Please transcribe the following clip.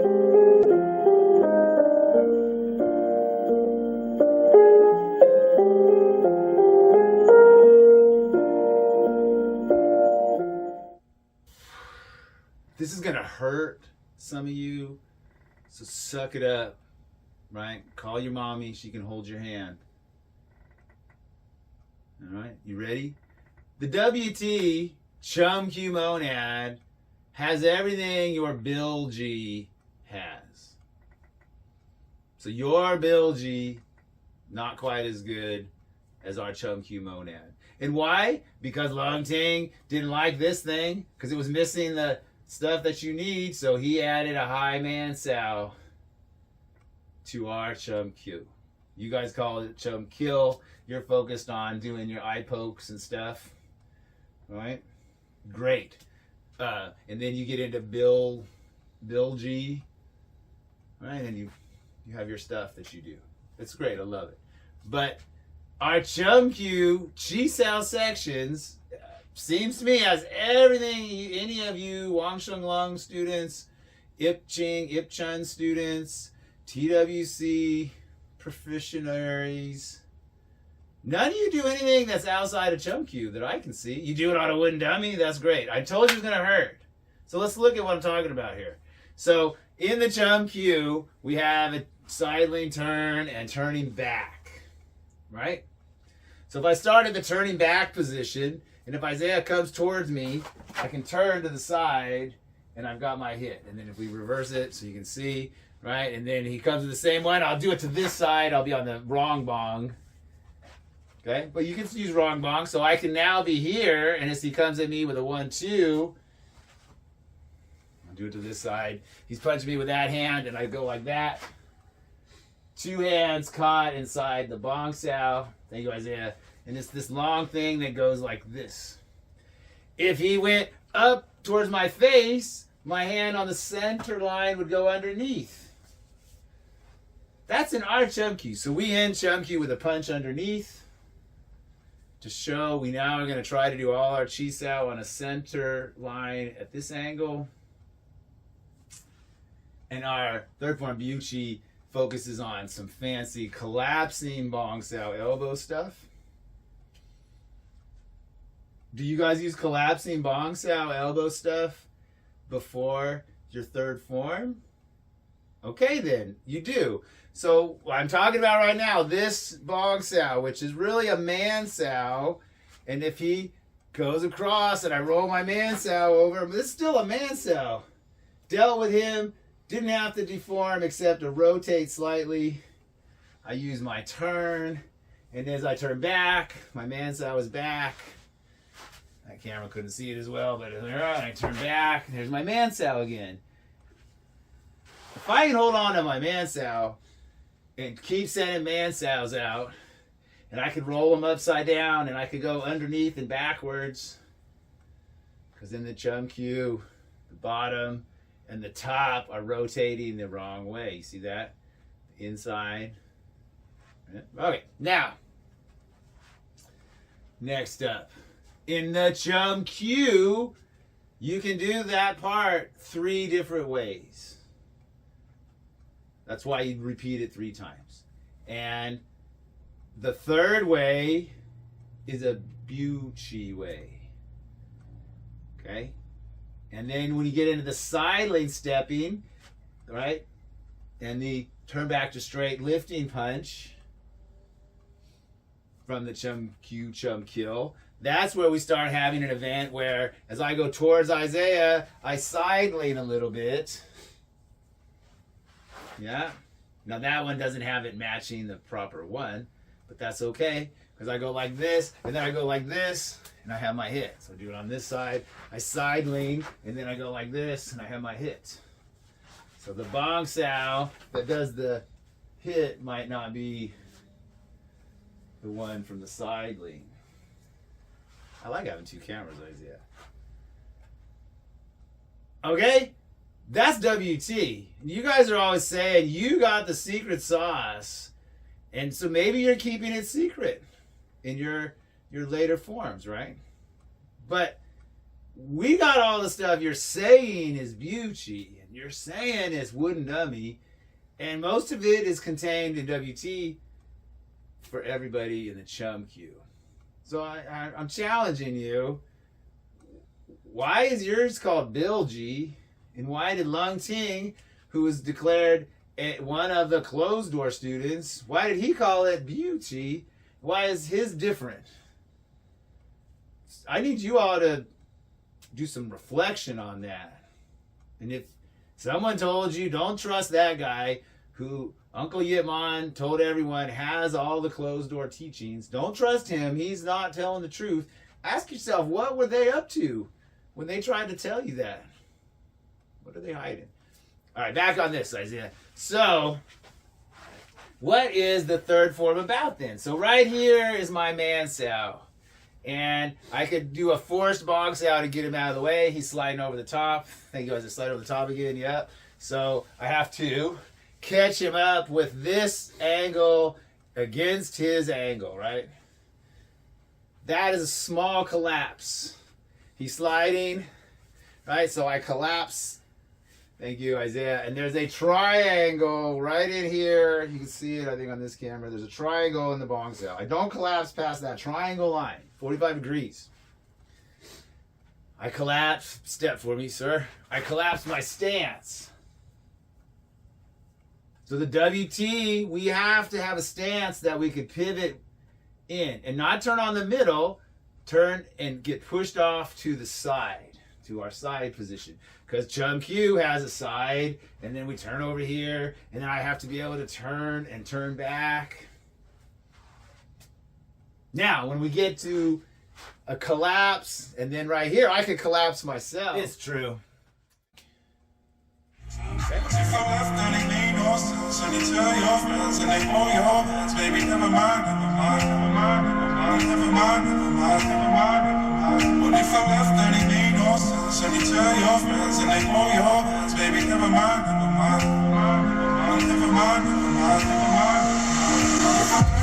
This is gonna hurt some of you, so suck it up, right? Call your mommy, she can hold your hand. All right, you ready? The WT Chum Kiu monad has everything your Bil Jee has. So your Bil Jee, not quite as good as our Chum Kiu monad. And why? Because Long Ting didn't like this thing, because it was missing the stuff that you need, so he added a high man Sau to our Chum Kiu. You guys call it Chum Kill. You're focused on doing your eye pokes and stuff. All right? Great. And then you get into Bil Jee, right? And you have your stuff that you do. It's great. I love it. But our Chum Kiu Chi Sao sections seems to me has everything any of you Wang Sheng Lung students, Ip Chun students, TWC proficientaries. None of you do anything that's outside of Chum Kiu that I can see. You do it on a wooden dummy, that's great. I told you it was gonna hurt. So let's look at what I'm talking about here. So in the Chum Kiu, we have a side lean turn and turning back, right? So if I start at the turning back position, and if Isaiah comes towards me, I can turn to the side, and I've got my hit. And then if we reverse it so you can see, right? And then he comes to the same one, I'll do it to this side, I'll be on the wrong bong. Okay? But you can use wrong bong, so I can now be here, and as he comes at me with a 1-2, I'll do it to this side. He's punching me with that hand, and I go like that. Two hands caught inside the bong Sau. Thank you, Isaiah. And it's this long thing that goes like this. If he went up towards my face, my hand on the center line would go underneath. That's an our Chum Kiu. So we end Chum Kiu with a punch underneath to show we now are going to try to do all our Chi Sao on a center line at this angle. And our third form Biu Tze focuses on some fancy collapsing bong Sau elbow stuff. Do you guys use collapsing bong Sau elbow stuff before your third form? Okay then, you do. So what I'm talking about right now, this bong Sau, which is really a man Sau, and if he goes across and I roll my man Sau over him, this is still a man Sau. Dealt with him, didn't have to deform except to rotate slightly. I use my turn, and as I turn back, my man Sau is back. That camera couldn't see it as well, but I turn back, and there's my man Sau again. If I can hold on to my man Sau and keep sending man Saus out, and I could roll them upside down, and I could go underneath and backwards, because in the Chum Kiu, the bottom and the top are rotating the wrong way. You see that? Inside. Okay, now, next up. In the Chum Kiu, you can do that part 3 different ways. That's why you repeat it 3 times. And the third way is a Biu Tze way. Okay? And then when you get into the side lane stepping, right? And the turn back to straight lifting punch from the Chum Kiu Chum Kill, that's where we start having an event where as I go towards Isaiah, I side lane a little bit. Yeah. Now that one doesn't have it matching the proper one, but that's okay because I go like this and then I go like this and I have my hit. So I do it on this side, I side lane, and then I go like this and I have my hit. So the bong Sau that does the hit might not be the one from the side lane. I like having 2 cameras, Isaiah. Okay? That's WT. You guys are always saying you got the secret sauce. And so maybe you're keeping it secret in your later forms, right? But we got all the stuff you're saying is Biu Tze. And you're saying it's wooden dummy, and most of it is contained in WT for everybody in the Chum Kiu. So I'm challenging you. Why is yours called Bil Jee, and why did Lung Ting, who was declared one of the closed door students, why did he call it Biu Tze? Why is his different? I need you all to do some reflection on that. And if someone told you don't trust that guy who Uncle Yip Man told everyone has all the closed door teachings, don't trust him. He's not telling the truth. Ask yourself, what were they up to when they tried to tell you that? What are they hiding? All right, back on this, Isaiah. So, what is the third form about then? So right here is my man Sau. And I could do a forced bong Sau to get him out of the way. He's sliding over the top. Thank you guys to slide over the top again. Yep. So I have to catch him up with this angle against his angle, right? That is a small collapse. He's sliding, right? So I collapse. Thank you, Isaiah. And there's a triangle right in here. You can see it, I think, on this camera. There's a triangle in the bong Sau. I don't collapse past that triangle line, 45 degrees. I collapse. Step for me, sir. I collapse my stance. So the WT, we have to have a stance that we could pivot in and not turn on the middle, turn and get pushed off to the side, to our side position. Because Chum Kiu has a side, and then we turn over here, and then I have to be able to turn and turn back. Now, when we get to a collapse, and then right here, I could collapse myself. It's true. Okay. What if I left and it made no sense? And you tell your friends and they blow your hands, baby, never mind, never mind, never mind, never mind, never mind, never mind.